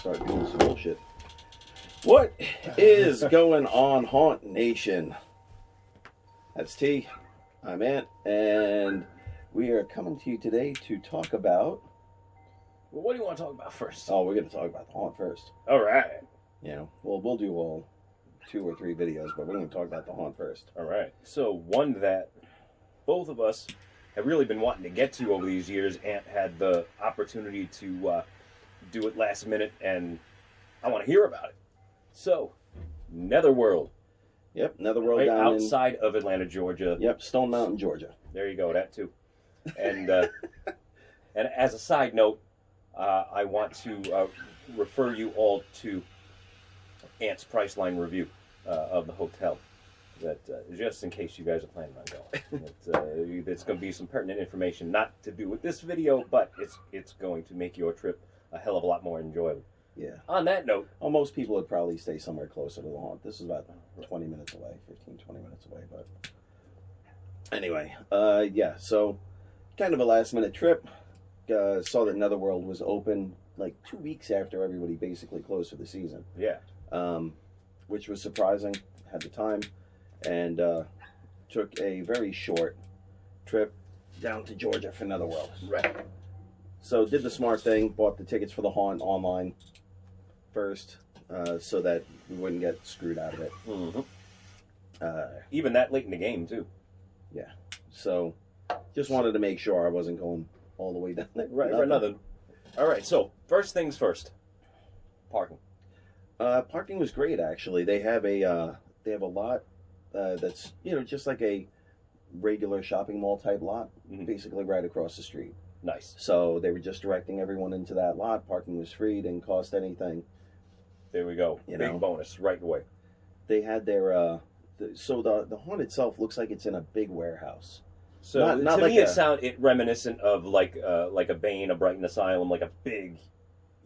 start doing some bullshit. What is going on, Haunt Nation? That's T. I'm Ant, and we are coming to you today to talk about... Well, what do you want to talk about first? Oh, we're going to talk about the haunt first. All right. You know, well, we'll do all 2 or 3 videos, but we're going to talk about the haunt first. All right. So one that both of us have really been wanting to get to over these years. Ant had the opportunity to do it last minute, and I want to hear about it. So, Netherworld. Yep, Netherworld Right down outside of Atlanta, Georgia. Yep, Stone Mountain, Georgia. There you go, that too. And and as a side note, I want to refer you all to Ant's Priceline review of the hotel. That just in case you guys are planning on going, it's going to be some pertinent information, not to do with this video, but it's going to make your trip a hell of a lot more enjoyable. Yeah. On that note, well, most people would probably stay somewhere closer to the haunt. This is about 20 minutes away, 15, 20 minutes away. But anyway, yeah, so kind of a last-minute trip. Saw that Netherworld was open like 2 weeks after everybody basically closed for the season. Yeah. Which was surprising. Had the time. And took a very short trip down to Georgia for Netherworld. Right. So did the smart thing, bought the tickets for the haunt online first, so that we wouldn't get screwed out of it. Mm-hmm. Even that late in the game, too. Yeah. So just wanted to make sure I wasn't going all the way down there. Right, for another. All right, so first things first. Parking. Parking was great, actually. They have a lot that's, you know, just like a regular shopping mall type lot, basically right across the street. Nice. So they were just directing everyone into that lot. Parking was free, didn't cost anything. There we go. Big bonus right away. They had their so the haunt itself looks like it's in a big warehouse. So not to like me, it reminiscent of like a Bane, a Brighton Asylum, like a big,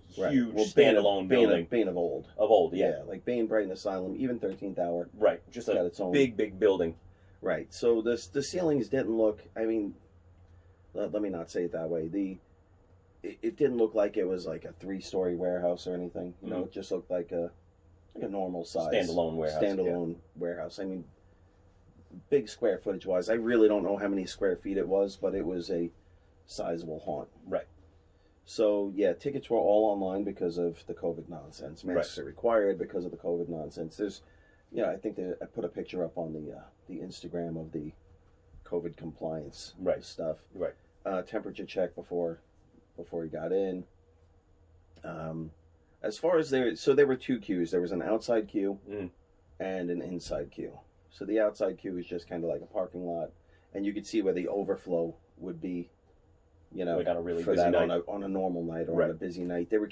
huge standalone building. Bane of old. Of old, yeah. Yeah, like Bane, Brighton Asylum, even 13th Hour. Right, just a its own big building. Right. So the ceilings didn't look. I mean, let me not say it that way. It didn't look like it was like a 3-story warehouse or anything. You know, it just looked like a normal size standalone warehouse. Warehouse. I mean, big square footage wise, I really don't know how many square feet it was, but it was a sizable haunt. Right. So yeah, tickets were all online because of the COVID nonsense. Masks are required because of the COVID nonsense. There's, you know, I think I put a picture up on the Instagram of the COVID compliance stuff. Right. Temperature check before he got in. As far as there were 2 queues. There was an outside queue and an inside queue. So the outside queue was just kind of like a parking lot, and you could see where the overflow would be. You know, like on a really for busy that night. on a normal night or on a busy night. They were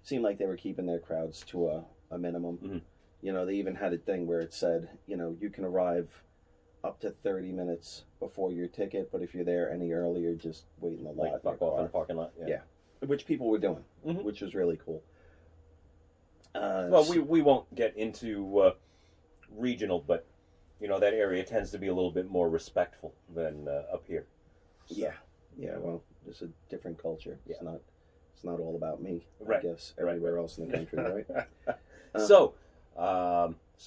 seemed like they were keeping their crowds to a minimum. Mm-hmm. You know, they even had a thing where it said, you know, you can arrive up to 30 minutes before your ticket, but if you're there any earlier, just wait in the lot. Like fuck off in the parking lot. Yeah. Which people were doing, which was really cool. Well, we won't get into regional, but you know that area tends to be a little bit more respectful than up here. So. Yeah. Yeah, well, it's a different culture. Yeah. It's not all about me, right. I guess, everywhere else in the country, right? So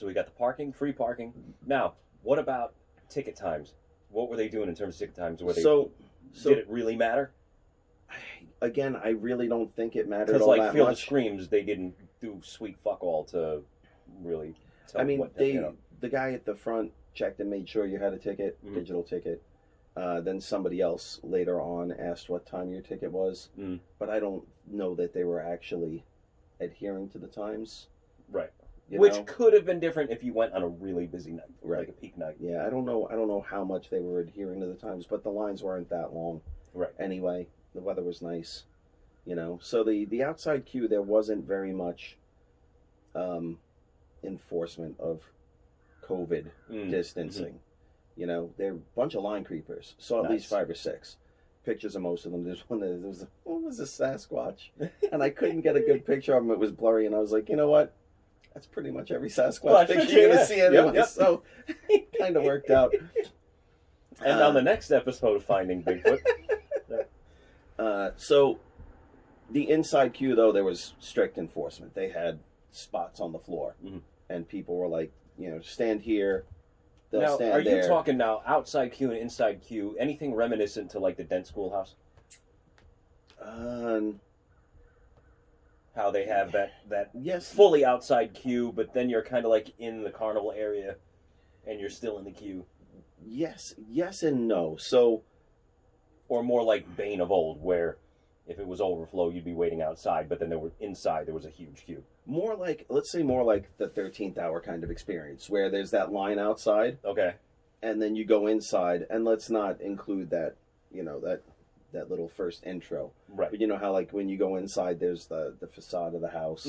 we got the parking, free parking. Now, what about ticket times? What were they doing in terms of ticket times? Did it really matter? Again, I really don't think it mattered all that much. Because, like, Field of Screams, they didn't do sweet fuck all to really tell the guy at the front checked and made sure you had a ticket, digital ticket. Then somebody else later on asked what time your ticket was, but I don't know that they were actually adhering to the times. Right. Which could have been different if you went on a really busy night, right? Like a peak night. Yeah, I don't know how much they were adhering to the times, but the lines weren't that long. Right. Anyway, the weather was nice, you know. So the outside queue, there wasn't very much enforcement of COVID distancing. You know, they're a bunch of line creepers. Saw at least 5 or 6 pictures of most of them. There's one that was a Sasquatch, and I couldn't get a good picture of him. It was blurry, and I was like, you know what? That's pretty much every Sasquatch picture you're going to see anyway. Yep. So it kind of worked out. And on the next episode of Finding Bigfoot. So The inside queue, though, there was strict enforcement. They had spots on the floor, and people were like, stand here. They'll now, stand are there. you talking now outside queue and inside queue? Anything reminiscent to like the Dent Schoolhouse? How they have that yes, fully outside queue, but then you're kind of like in the carnival area, and you're still in the queue. yes and no. So, or more like Bane of old, where if it was overflow, you'd be waiting outside, but then there was a huge queue. More like, let's say more like the 13th hour kind of experience, where there's that line outside. Okay. And then you go inside, and let's not include that, that little first intro. Right. But you know how, like, when you go inside, there's the facade of the house,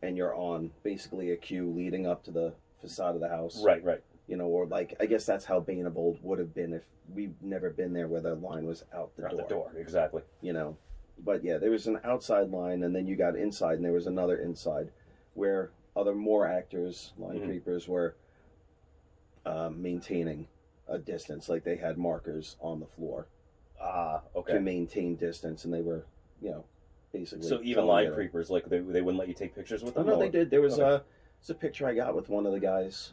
and you're on basically a queue leading up to the facade of the house. Right. Or like, I guess that's how Bane of old would have been if we've never been there where the line was out the door. Exactly. But yeah, there was an outside line, and then you got inside, and there was another inside where more actors, line creepers, were maintaining a distance. Like they had markers on the floor okay. to maintain distance, and they were, basically. So even line creepers, like they wouldn't let you take pictures with them? No, they did. There was a picture I got with one of the guys,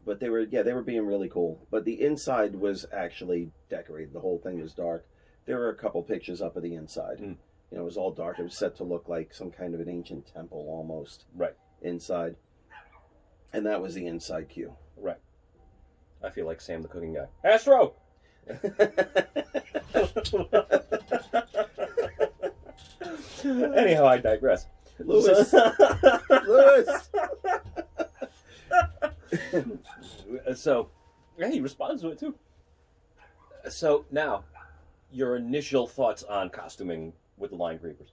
But they were being really cool. But the inside was actually decorated. The whole thing was dark. There were a couple pictures up of the inside. It was all dark. It was set to look like some kind of an ancient temple almost. Right. Inside. And that was the inside queue. Right. I feel like Sam the cooking guy. Astro! Anyhow, I digress. Lewis! So, yeah, he responds to it too. So now, your initial thoughts on costuming with the line creepers?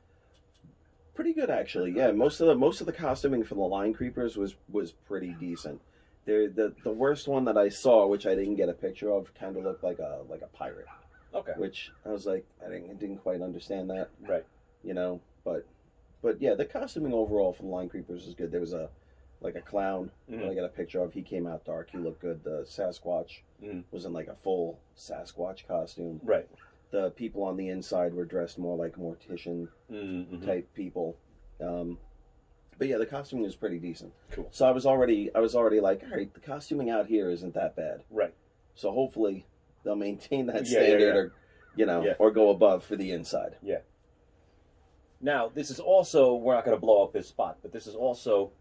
Pretty good, actually. Yeah, most of the costuming for the line creepers was pretty decent. The worst one that I saw, which I didn't get a picture of, kind of looked like a pirate. Okay. Which I was like, I didn't quite understand that. Right. But yeah, the costuming overall for the line creepers is good. There was a clown that I got a picture of. He came out dark. He looked good. The Sasquatch was in like a full Sasquatch costume. Right. The people on the inside were dressed more like mortician type people. But yeah, the costuming was pretty decent. Cool. So I was already like, all right, the costuming out here isn't that bad. Right. So hopefully they'll maintain that standard, or or go above for the inside. Yeah. Now, this is also, we're not going to blow up his spot, but this is also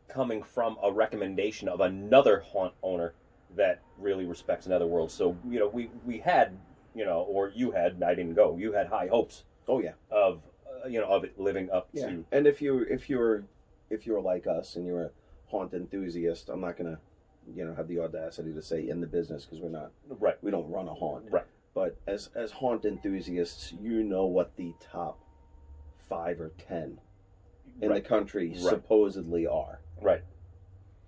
coming from a recommendation of another haunt owner that really respects Netherworld. So, we had, or you had, I didn't go, you had high hopes. Oh yeah. Of, of it living up to. And if you're like us and you're a haunt enthusiast, I'm not going to, have the audacity to say in the business, because we're not. Right. We don't run a haunt. Right. But as haunt enthusiasts, what the top 5 or 10 in the country supposedly are. Right.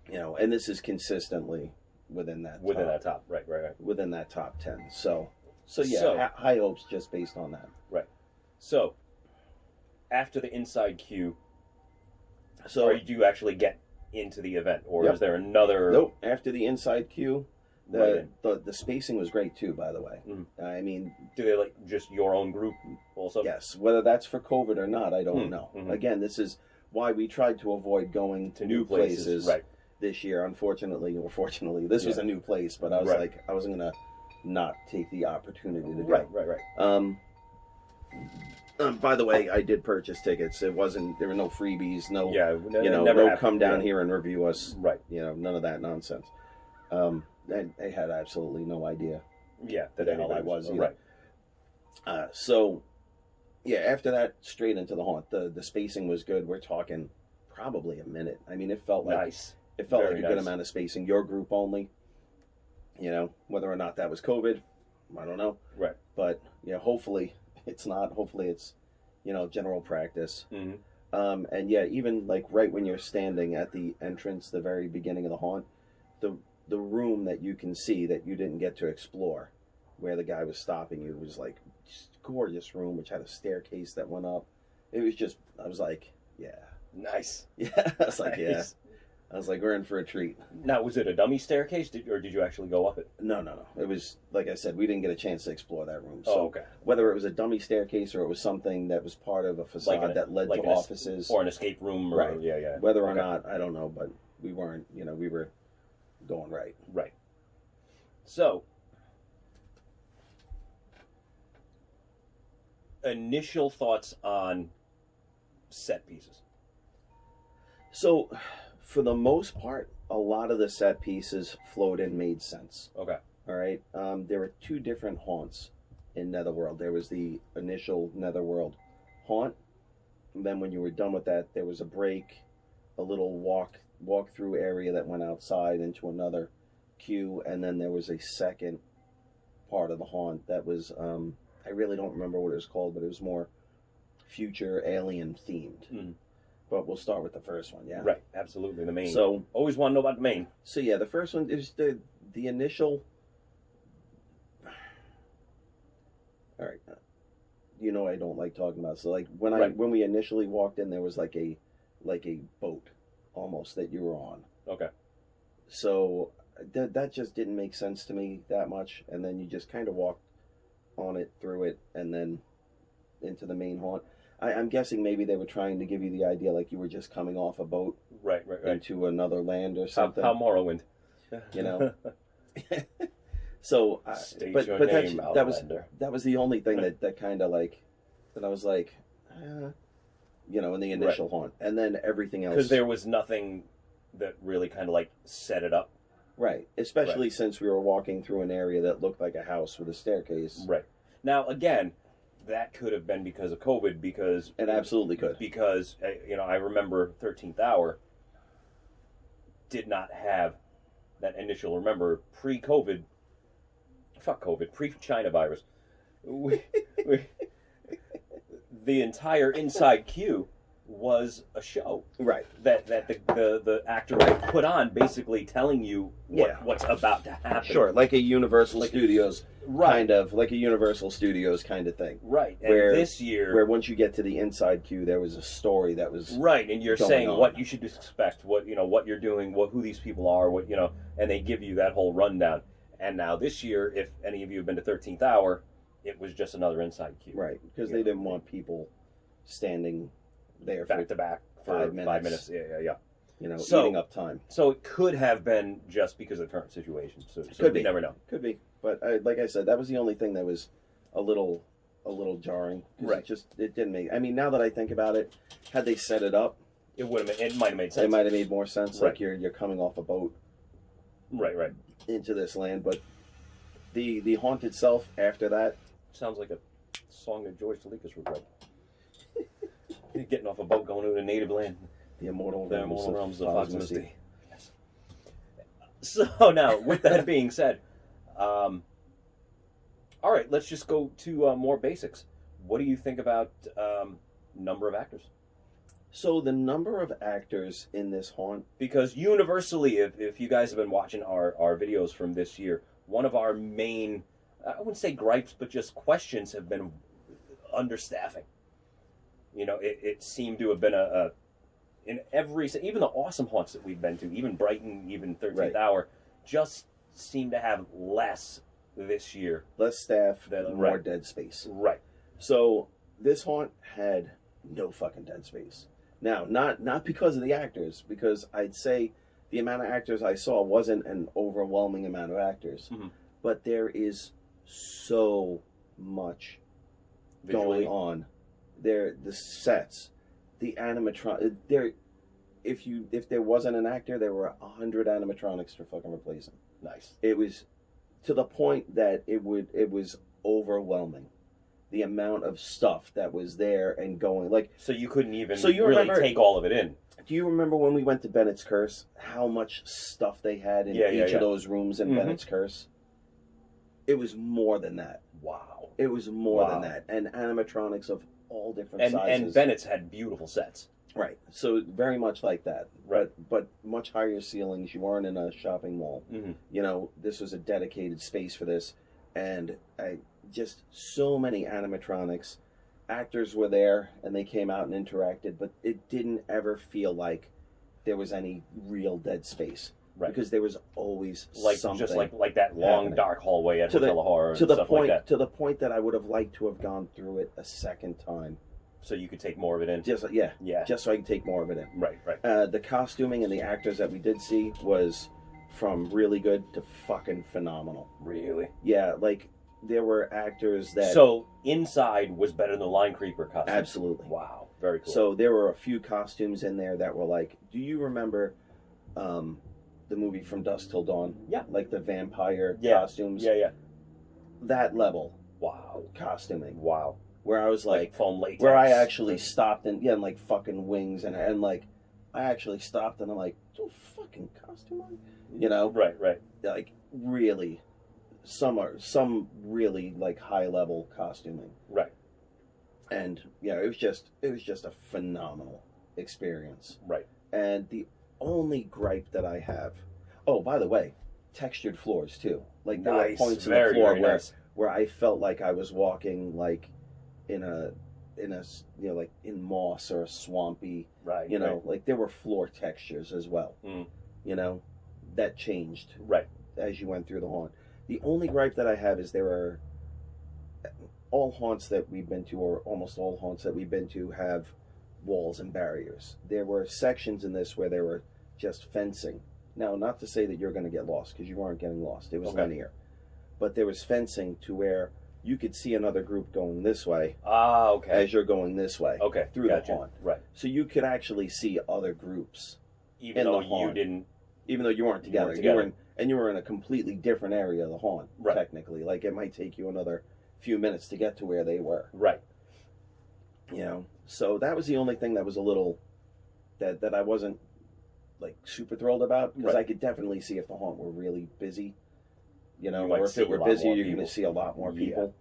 And this is consistently within that top. Right. Within that top 10. So yeah, high hopes just based on that. Right. So after the inside queue, do you actually get into the event, or is there another? Nope. After the inside queue, the spacing was great too. By the way, I mean, do they like just your own group also? Yes. Whether that's for COVID or not, I don't know. Again, this is why we tried to avoid going to new places this year. Unfortunately, or fortunately, this was a new place, but I was like, I wasn't gonna not take the opportunity to go. Right. By the way, I did purchase tickets. There were no freebies, no come down here and review us. Right. None of that nonsense. They had absolutely no idea. Yeah, that the hell I was. Right. So, yeah, after that, straight into the haunt. The spacing was good. We're talking probably a minute. I mean, it felt like nice. It felt like a good amount of spacing. Your group only. Whether or not that was COVID, I don't know. Right. But hopefully it's not. Hopefully it's general practice. And yeah, even like right when you're standing at the entrance, the very beginning of the haunt, the room that you can see that you didn't get to explore, where the guy was stopping you, was like just gorgeous room, which had a staircase that went up. It was just, I was like, yeah, nice. Yeah, I was like, yeah. I was like, we're in for a treat. Now, was it a dummy staircase, or did you actually go up it? No. It was, like I said, we didn't get a chance to explore that room. So oh, okay. Whether it was a dummy staircase or it was something that was part of a facade that led to offices. Or an escape room. Or, right. Yeah. Whether or not, I don't know, but we weren't, we were going right. Right. So, initial thoughts on set pieces. So, for the most part, a lot of the set pieces flowed and made sense. Okay. All right. There were two different haunts in Netherworld. There was the initial Netherworld haunt. And then when you were done with that, there was a break, a little walk through area that went outside into another queue, and then there was a second part of the haunt that was I really don't remember what it was called, but it was more future alien themed. Mm. But we'll start with the first one, yeah. Right, absolutely, the main. So always want to know about the main. So yeah, the first one is the initial. All right, I don't like talking about. So like when we initially walked in, there was like a boat almost that you were on. Okay. So that just didn't make sense to me that much, and then you just kind of walked on it, through it, and then into the main haunt. I'm guessing maybe they were trying to give you the idea like you were just coming off a boat, right. into another land or something. How Morrowind, So, but name, that was the only thing that kind of like that I was like, in the initial haunt, and then everything else, because there was nothing that really kind of like set it up. Right, especially since we were walking through an area that looked like a house with a staircase. Right. Now, again, that could have been because of COVID, because... It absolutely could. Because, I remember 13th Hour did not have that initial, remember, pre-COVID, pre-China virus, the entire inside queue was a show, right? That the actor put on, basically telling you what's about to happen. Sure, like a Universal Studios kind of, like a Universal Studios kind of thing, right? Where and this year, where once you get to the inside queue, there was a story that was right, and you're saying on. What you should expect, what you're doing, who these people are, and they give you that whole rundown. And now this year, if any of you have been to 13th Hour, it was just another inside queue, right? Because they didn't want people standing there back to back for 5 minutes. Yeah. Eating up time. So it could have been just because of the current situation. So could be. You never know. Could be. But like I said, that was the only thing that was a little jarring. Right. It didn't make. I mean, now that I think about it, had they set it up, it might have made sense. It might have made more sense. Right. Like you're coming off a boat. Right. Into this land, but the haunt itself after that sounds like a song that George Talikas would write. Getting off a boat, going to a native land. The immortal realms of Foxmasty. Yes. So now, with that being said, all right, let's just go to more basics. What do you think about number of actors? So the number of actors in this haunt... Because universally, if you guys have been watching our videos from this year, one of our main, I wouldn't say gripes, but just questions have been understaffing. It seemed to have been in every, even the awesome haunts that we've been to, even Brighton, even 13th Hour, just seem to have less this year. Less staff, more dead space. Right. So this haunt had no fucking dead space. Now, not because of the actors, because I'd say the amount of actors I saw wasn't an overwhelming amount of actors, but there is so much going on. The sets, the animatron. If there wasn't an actor, there were 100 animatronics to fucking replace him. Nice. It was to the point that it was overwhelming. The amount of stuff that was there and going, like, so you couldn't even really take all of it in. Do you remember when we went to Bennett's Curse? How much stuff they had in each of those rooms in Bennett's Curse? It was more than that. Wow. It was more than that, and animatronics of all different sizes. And Bennett's had beautiful sets. Right. So very much like that. Right. But much higher ceilings. You weren't in a shopping mall. This was a dedicated space for this, and just so many animatronics. Actors were there, and they came out and interacted, but it didn't ever feel like there was any real dead space. Right. Because there was always something. Just like that long happening. dark hallway at Hotel of Horror and stuff point, like that. To the point that I would have liked to have gone through it a second time. So you could take more of it in? Just so I could take more of it in. Right. The costuming and the actors that we did see was from really good to fucking phenomenal. Really? Yeah, like there were actors that... So inside was better than the Line Creeper costume? Absolutely. Wow, very cool. So there were a few costumes in there that were like, do you remember the movie From Dusk Till Dawn? Yeah. Like the vampire costumes? Yeah. That level. Wow. Costuming. Wow. Where I was like foam latex. where I actually stopped and like fucking wings and like I actually stopped and I'm like, do a fucking costume on? You know? Right. Like really some really like high level costuming. Right. And yeah, it was just a phenomenal experience. Right. And the only gripe that I have, oh, by the way, textured floors too. Like there were points in the floor where I felt like I was walking like in a like in moss or a swampy, like there were floor textures as well. That changed as you went through the haunt. The only gripe that I have is there are all haunts that we've been to, or almost all haunts that we've been to, have walls and barriers. There were sections in this where there were just fencing. Now, not to say that you're going to get lost, because you weren't getting lost. It was linear. But there was fencing to where you could see another group going this way as you're going this way through the haunt. Right. So you could actually see other groups. Even though you didn't... Even though you weren't together. You were in a completely different area of the haunt, technically. Like, it might take you another few minutes to get to where they were. Right. So that was the only thing that was a little... that I wasn't, like, super thrilled about. Because I could definitely see if the haunt were really busy. Or if it were busier, you're going to see a lot more people.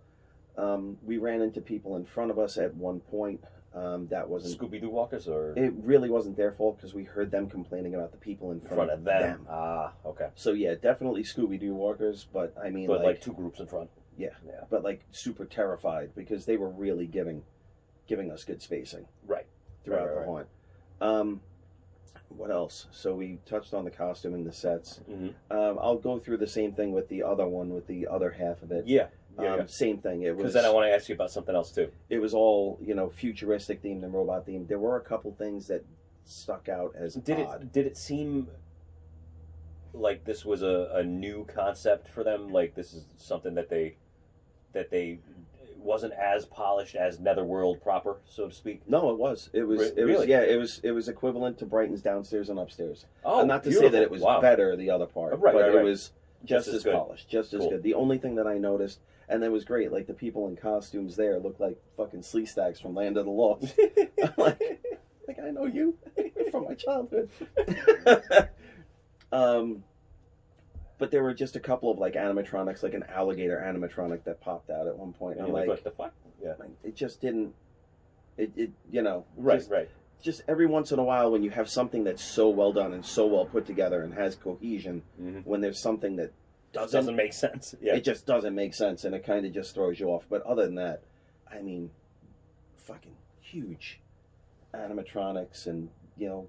We ran into people in front of us at one point. That wasn't Scooby-Doo walkers, or it really wasn't their fault because we heard them complaining about the people in front of them. Okay. So yeah, definitely Scooby-Doo walkers, but I mean, like two groups in front. Yeah, but like super terrified because they were really giving us good spacing throughout the haunt. What else? So we touched on the costuming, the sets. I'll go through the same thing with the other one, with the other half of it. Same thing. It was, because then I want to ask you about something else too. It was all futuristic themed and robot themed. There were a couple things that stuck out as odd. Did it seem like this was a new concept for them? Like this is something that they wasn't as polished as Netherworld proper, so to speak? No, it was. It was. Really? It was equivalent to Brighton's downstairs and upstairs. Oh, not to say that it was better the other part, but it was just as polished, just as good. The only thing that I noticed, and that was great, like the people in costumes there looked like fucking Slee Stacks from Land of the Lost. I'm like I know you from my childhood. But there were just a couple of like animatronics, like an alligator animatronic that popped out at one point. And I'm like, what the fuck? Yeah. It just didn't. Right. Just every once in a while, when you have something that's so well done and so well put together and has cohesion, when there's something that doesn't make sense, it just doesn't make sense, and it kind of just throws you off. But other than that, I mean, fucking huge animatronics and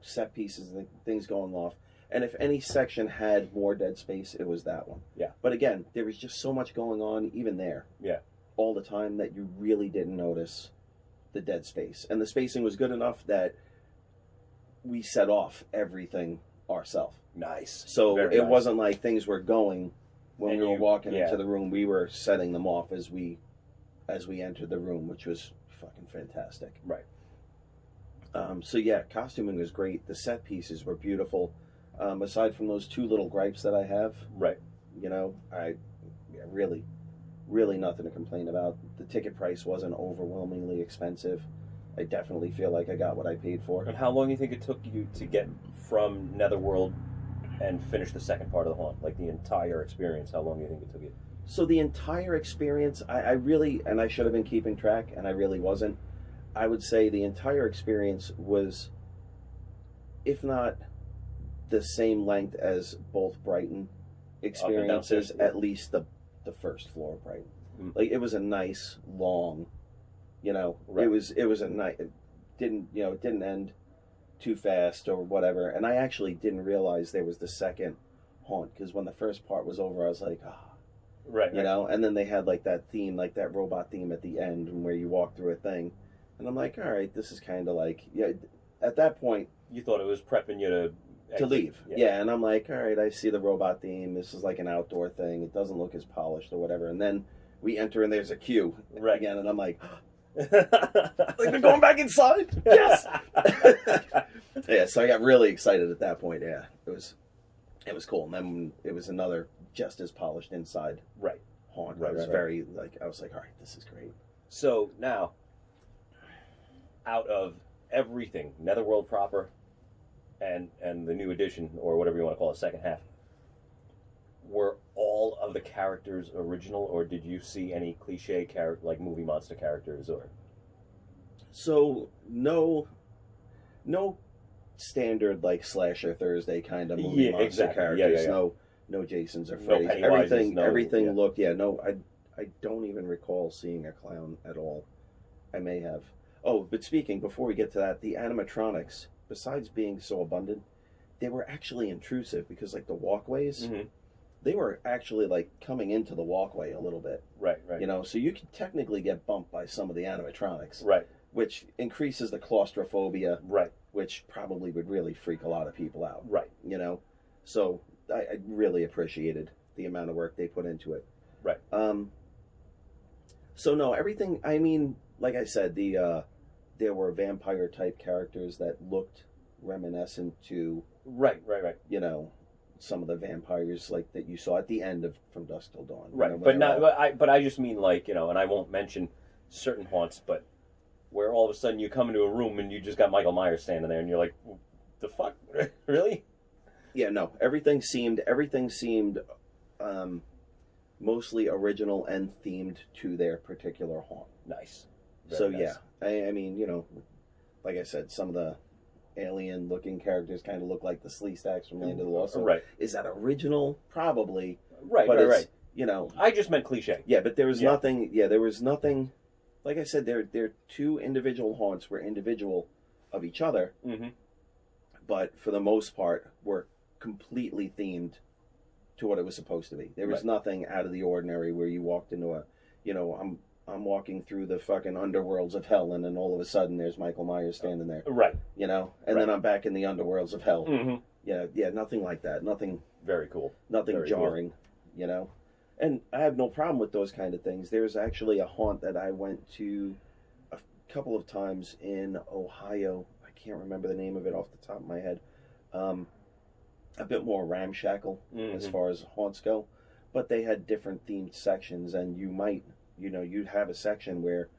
set pieces and things going off. And if any section had more dead space, it was that one. Yeah. But again, there was just so much going on, even there. Yeah. All the time that you really didn't notice the dead space. And the spacing was good enough that we set off everything ourselves. Nice. So it wasn't like things were going when we were walking into the room. We were setting them off as we entered the room, which was fucking fantastic. Right. So yeah, costuming was great. The set pieces were beautiful. Aside from those two little gripes that I have, really nothing to complain about. The ticket price wasn't overwhelmingly expensive. I definitely feel like I got what I paid for. And how long do you think it took you to get from Netherworld and finish the second part of the haunt? Like the entire experience, how long do you think it took you? So the entire experience, I really, and I should have been keeping track, and I really wasn't. I would say the entire experience was, if not the same length as both Brighton experiences, at least the first floor of Brighton. Like it was a nice long, it was a nice. It didn't end too fast or whatever. And I actually didn't realize there was the second haunt, because when the first part was over, I was like, right, you know. And then they had like that theme, like that robot theme at the end, where you walk through a thing, and I'm like, all right, this is kind of like, yeah. At that point, you thought it was prepping you to leave, yeah. And I'm like, all right, I see the robot theme. This is like an outdoor thing. It doesn't look as polished or whatever. And then we enter, and there's a queue again, and I'm like, like they're going back inside. Yes. Yeah, so I got really excited at that point. Yeah, it was cool. And then it was another just as polished inside haunt. I was very like, I was like, all right, this is great. So now, out of everything, Netherworld proper, and the new edition, or whatever you want to call it, second half, were all of the characters original, or did you see any cliche character, like movie monster characters, or? So no standard like slasher Thursday kind of movie monster characters. No Jasons or Freddy's. Everything looked. I don't even recall seeing a clown at all. I may have. Oh, but speaking, before we get to that, the animatronics, besides being so abundant, they were actually intrusive, because like the walkways, they were actually like coming into the walkway a little bit. Right. You know, so you could technically get bumped by some of the animatronics. Right. Which increases the claustrophobia. Right. Which probably would really freak a lot of people out. Right. You know, so I really appreciated the amount of work they put into it. Right. So no, everything. I mean, like I said, there were vampire type characters that looked reminiscent to. Right. You know, some of the vampires like that you saw at the end of From Dusk Till Dawn. Right. You know, But not. But I just mean, like, you know, and I won't mention certain haunts, but where all of a sudden you come into a room and you just got Michael Myers standing there, and you're like, the fuck, really? Yeah. No. Everything seemed. Mostly original and themed to their particular haunt. Nice. Very nice. Yeah, I mean, you know, like I said, some of the alien-looking characters kind of look like the Sleestacks from Land of the Lost. So is that original? Probably. Right. You know, I just meant cliche. Yeah, but there was nothing. Yeah, there was nothing. Like I said, their two individual haunts were individual of each other, but for the most part were completely themed to what it was supposed to be. There was nothing out of the ordinary where you walked into a, you know, I'm walking through the fucking underworlds of hell, and then all of a sudden there's Michael Myers standing there. Right. You know, and then I'm back in the underworlds of hell. Yeah, nothing like that. Nothing. Very cool. Nothing very jarring. Cool. You know, and I have no problem with those kind of things. There's actually a haunt that I went to a couple of times in Ohio. I can't remember the name of it off the top of my head. A bit more ramshackle as far as haunts go, but they had different themed sections, and you'd have a section where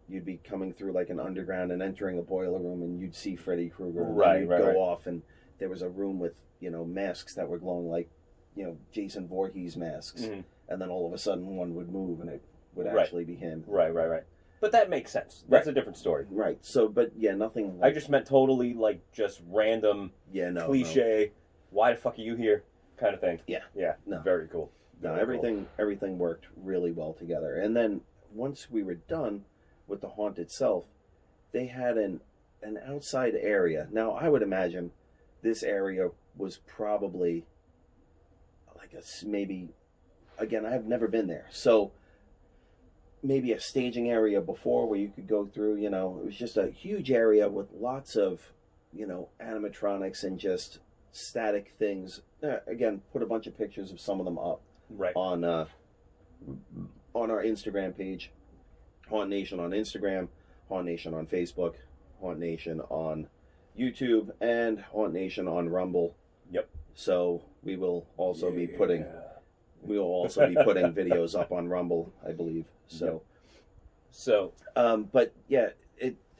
you'd be coming through like an underground and entering a boiler room, and you'd see Freddy Krueger, and you'd go off, and there was a room with, you know, masks that were glowing like, you know, Jason Voorhees masks, and then all of a sudden one would move and it would actually be him. Right. But that makes sense. That's a different story. Right. So, but yeah, nothing. Like, I just meant totally like just random, cliche. Why the fuck are you here? Kind of thing. Yeah. No. Very cool. Everything worked really well together. And then once we were done with the haunt itself, they had an outside area. Now I would imagine this area was probably like maybe, again, I've never been there, so maybe a staging area before where you could go through. You know, it was just a huge area with lots of, you know, animatronics and just static things. Again, put a bunch of pictures of some of them up on our Instagram page, Haunt Nation on Instagram, Haunt Nation on Facebook, Haunt Nation on YouTube, and Haunt Nation on Rumble. Yep. So we will also be putting videos up on Rumble, I believe. But yeah,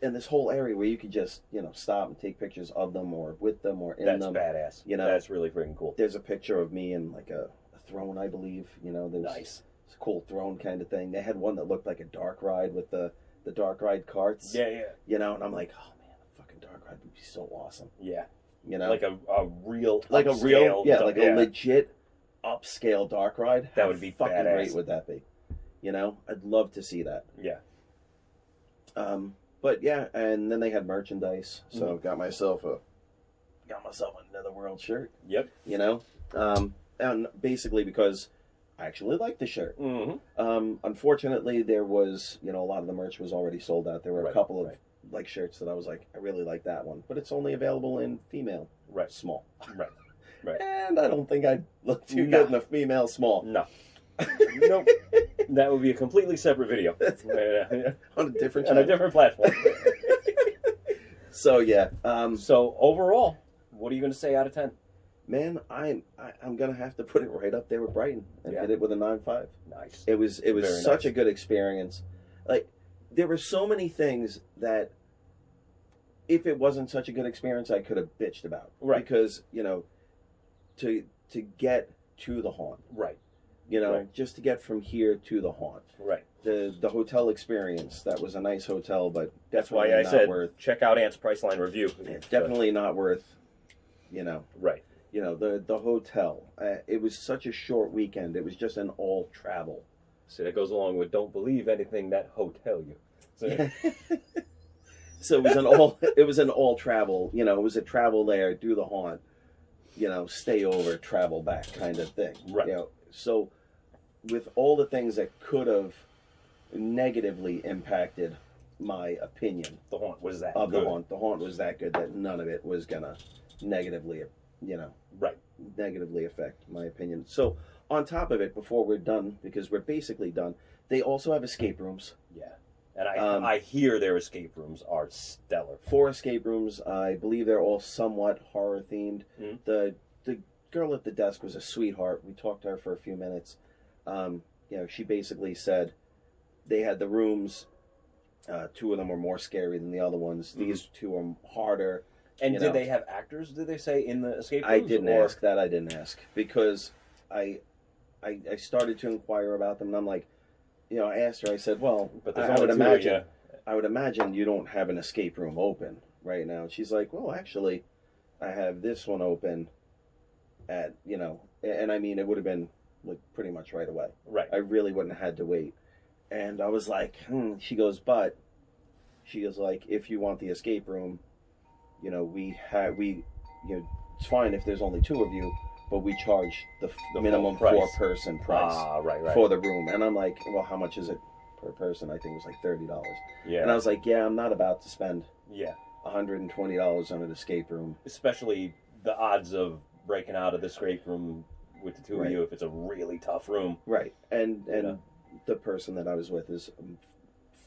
and this whole area where you could just, you know, stop and take pictures of them or with them or in them. That's badass. You know, that's really freaking cool. There's a picture of me in like a throne, I believe. You know, there's nice. It's a cool throne kind of thing. They had one that looked like a dark ride with the dark ride carts. Yeah. You know, and I'm like, oh man, the fucking dark ride would be so awesome. Yeah. You know, like a real, like a legit upscale dark ride. That would be fucking badass. great. Would that be? You know, I'd love to see that. Yeah. But yeah, and then they had merchandise, so got myself a Netherworld shirt. Yep. You know, and basically because I actually like the shirt. Unfortunately, there was, a lot of the merch was already sold out. There were a couple of like shirts that I was like, I really like that one, but it's only available in female, small. Right. And I don't think I'd look too good in a female small. No. Nope. That would be a completely separate video. On a different channel. On a different platform. So yeah. So overall, what are you going to say out of 10? Man, I'm gonna have to put it right up there with Brighton and hit it with a 9.5. Nice. It was such a good experience. Like, there were so many things that if it wasn't such a good experience, I could have bitched about. Right. Because to get to the haunt. Right. Just to get from here to the haunt. Right. The hotel experience, that was a nice hotel, but that's why I said check out Ant's Priceline review. Definitely not worth, Right. The hotel. It was such a short weekend. It was just an all travel. So that goes along with don't believe anything that hotel you. So, so it was an all travel. It was a travel there, do the haunt, stay over, travel back kind of thing. Right. So with all the things that could have negatively impacted my opinion, the haunt was that of good. The haunt was that good that none of it was gonna negatively, negatively affect my opinion. So on top of it, before we're done, because we're basically done, they also have escape rooms. Yeah. And I hear their escape rooms are stellar. 4 escape rooms. I believe they're all somewhat horror themed. The girl at the desk was a sweetheart. We talked to her for a few minutes. She basically said they had the rooms. 2 of them were more scary than the other ones. These 2 are harder. And did they have actors, did they say, in the escape rooms? I didn't ask that. I didn't ask. Because I started to inquire about them, and I'm like, I asked her, I said, well, but I would imagine you don't have an escape room open right now. And she's like, well, actually, I have this one open at, and I mean, it would have been like pretty much right away. Right. I really wouldn't have had to wait. And I was like, She goes, like, if you want the escape room, it's fine if there's only 2 of you, but we charge the minimum 4-person price for the room. And I'm like, well, how much is it per person? I think it was like $30. Yeah. And I was like, yeah, I'm not about to spend $120 on an escape room. Especially the odds of breaking out of the escape room with the 2 of you if it's a really tough room. Right. And the person that I was with is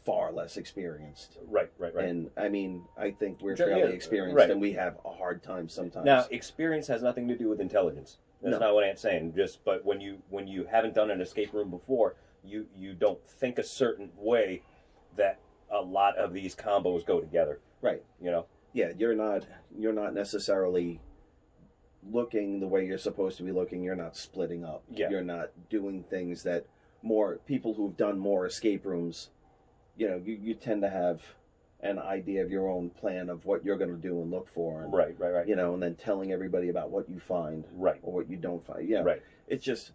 far less experienced. Right. And I mean, I think we're fairly experienced, and we have a hard time sometimes. Now, experience has nothing to do with intelligence. That's not what Ant's saying. But when you haven't done an escape room before, you don't think a certain way that a lot of these combos go together. Right. Yeah, you're not necessarily looking the way you're supposed to be looking. You're not splitting up. Yeah. You're not doing things that more people who've done more escape rooms, you tend to have an idea of your own plan of what you're going to do and look for. And, right. And then telling everybody about what you find. Right. Or what you don't find. Yeah. Right. It's just,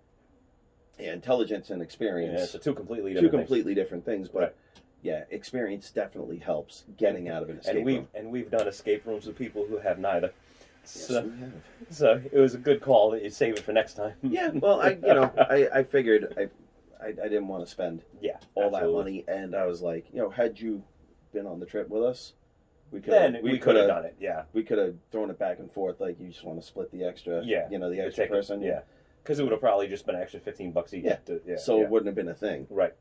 intelligence and experience. Yeah, it's two completely different things. But, experience definitely helps getting out of an escape room. And we've done escape rooms with people who have neither. Yes, we have. So it was a good call that you save it for next time. Yeah, well, I figured I didn't want to spend all that money, and I was like, had you been on the trip with us, we could have done it. Yeah, we could have thrown it back and forth. Like, you just want to split the extra, the extra person. Yeah, because it would have probably just been an extra $15 each. So it wouldn't have been a thing, right?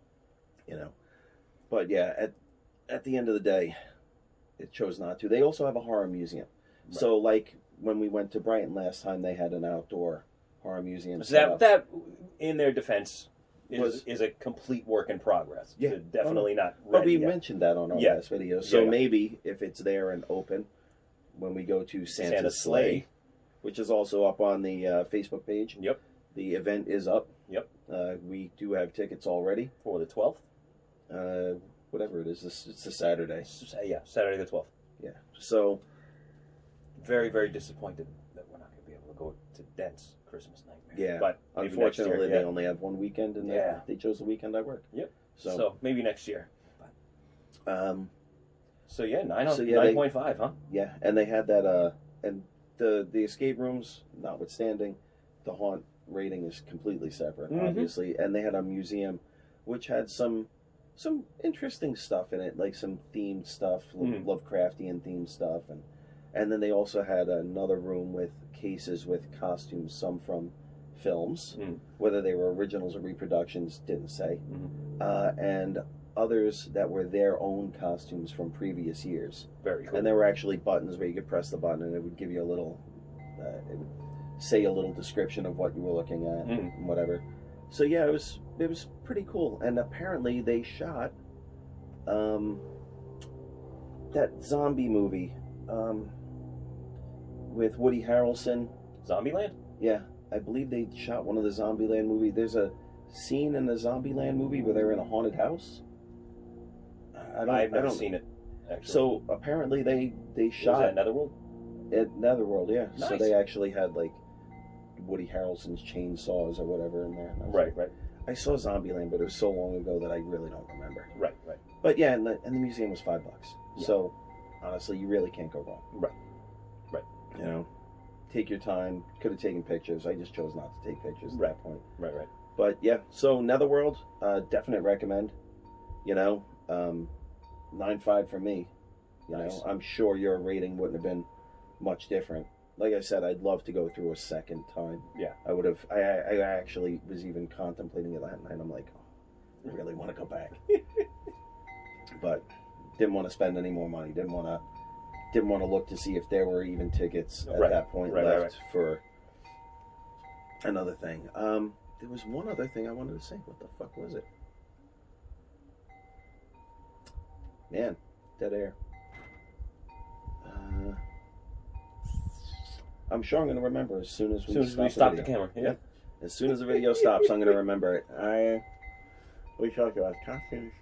But at the end of the day, it chose not to. They also have a horror museum, so like when we went to Brighton last time, they had an outdoor horror museum. So that in their defense, is a complete work in progress. Yeah, definitely not ready. But we yet. mentioned that on our last video. So maybe if it's there and open, when we go to Santa's Sleigh, which is also up on the Facebook page. Yep. The event is up. Yep. We do have tickets already for the 12th. Whatever it is, it's a Saturday. Yeah, Saturday the 12th. Yeah. So very, very disappointed that we're not going to be able to go to Dent's Christmas Nightmare. Yeah, but unfortunately, they only have one weekend, and they chose the weekend I work. Yep. So maybe next year. But So yeah, 9.5, huh? Yeah, and they had that, and the escape rooms, notwithstanding, the haunt rating is completely separate, obviously. And they had a museum, which had some interesting stuff in it, like some themed stuff, Lovecraftian themed stuff, and then they also had another room with cases with costumes, some from films, whether they were originals or reproductions, didn't say, and others that were their own costumes from previous years. Very cool. And there were actually buttons where you could press the button and it would give you a little, it would say a little description of what you were looking at and whatever. So yeah, it was pretty cool. And apparently they shot that zombie movie with Woody Harrelson. Zombieland? Yeah, I believe they shot one of the Zombieland movie. There's a scene in the Zombieland movie where they're in a haunted house. I've never seen it, actually. So apparently they shot... Was that Netherworld? At Netherworld, yeah. Nice. So they actually had like Woody Harrelson's chainsaws or whatever in there. Right. I saw Zombieland, but it was so long ago that I really don't remember. Right. But yeah, and the museum was $5. Yeah. So honestly, you really can't go wrong. Right. You know, take your time. Could have taken pictures. I just chose not to take pictures at that point. Right. But yeah, so Netherworld, definite recommend. You know, 9.5 for me. You know, I'm sure your rating wouldn't have been much different. Like I said, I'd love to go through a second time. Yeah. I would have. I actually was even contemplating it that night. I'm like, oh, I really want to go back, but didn't want to spend any more money. Didn't want to look to see if there were even tickets at that point left for another thing. There was one other thing I wanted to say. What the fuck was it? Man, dead air. I'm sure I'm going to remember as soon as we stop the camera. Yeah. As soon as the video stops, I'm going to remember it. We talked about costumes.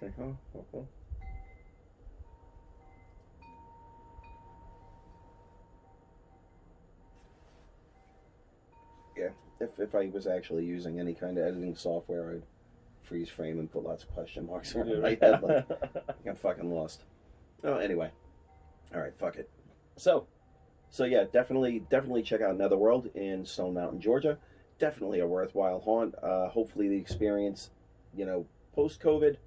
Yeah, if I was actually using any kind of editing software, I'd freeze frame and put lots of question marks around my head. Like, I'm fucking lost. Oh, anyway. All right, fuck it. So yeah, definitely check out Netherworld in Stone Mountain, Georgia. Definitely a worthwhile haunt. Hopefully the experience, you know, post-COVID,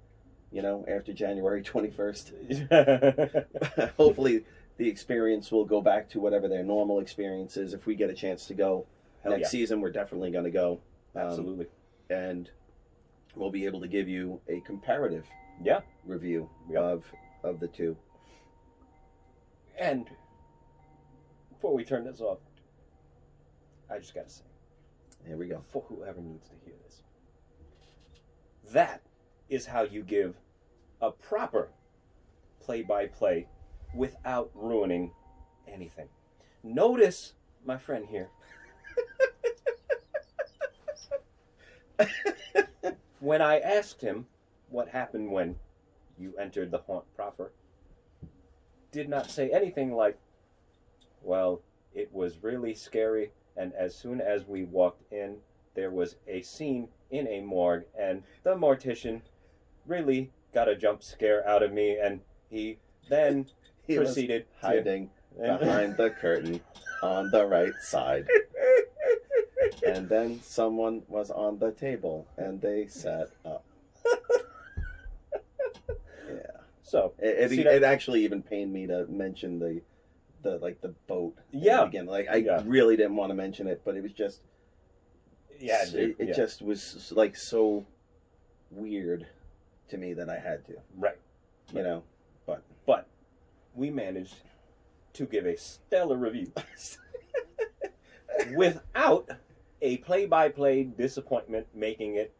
you know, after January 21st. Hopefully the experience will go back to whatever their normal experience is. If we get a chance to go next season, we're definitely going to go. Absolutely. And we'll be able to give you a comparative review of the two. And before we turn this off, I just got to say, here we go. For whoever needs to hear this, that is how you give a proper play-by-play without ruining anything. Notice my friend here. When I asked him what happened when you entered the haunt proper, did not say anything like, well, it was really scary, and as soon as we walked in, there was a scene in a morgue, and the mortician really got a jump scare out of me, and he then proceeded hiding behind the curtain on the right side. And then someone was on the table, and they sat up. Yeah. So it actually even pained me to mention the boat. Again, like I really didn't want to mention it, but it was just it just was like so weird to me that I had to. Right. You know, but we managed to give a stellar review without a play-by-play disappointment, making it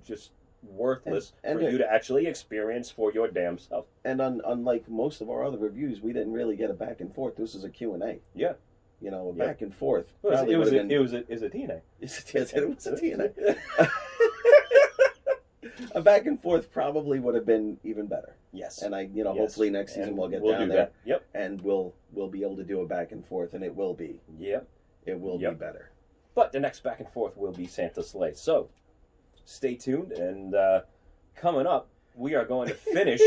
just worthless for you to actually experience for your damn self. And unlike most of our other reviews, we didn't really get a back and forth. This is a Q&A. Yeah. You know, a back and forth. It was a TNA. It was a TNA. A back and forth probably would have been even better. Yes. And hopefully next season we'll get down there. Yep. And we'll be able to do a back and forth, and it will be. Yep. It will be better. But the next back and forth will be Santa's Sleigh. So, stay tuned, and coming up, we are going to finish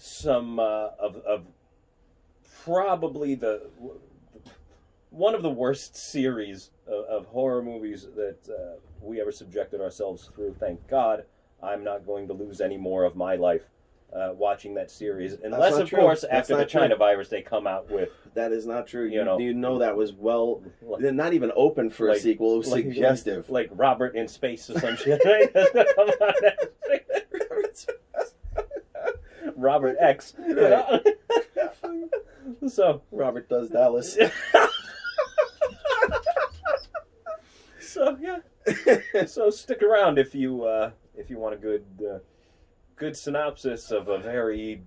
some of probably one of the worst series of horror movies that we ever subjected ourselves through. Thank God I'm not going to lose any more of my life watching that series. Unless, of course, after the China virus, they come out with... That is not true. You know that was they're not even open for a sequel. It was suggestive. Like Robert in Space or some shit, right? Robert X. Right. So Robert Does Dallas. So yeah. So stick around if you want a good synopsis of a very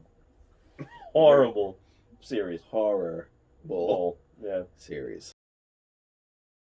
horrible series. Horrible Yeah. series.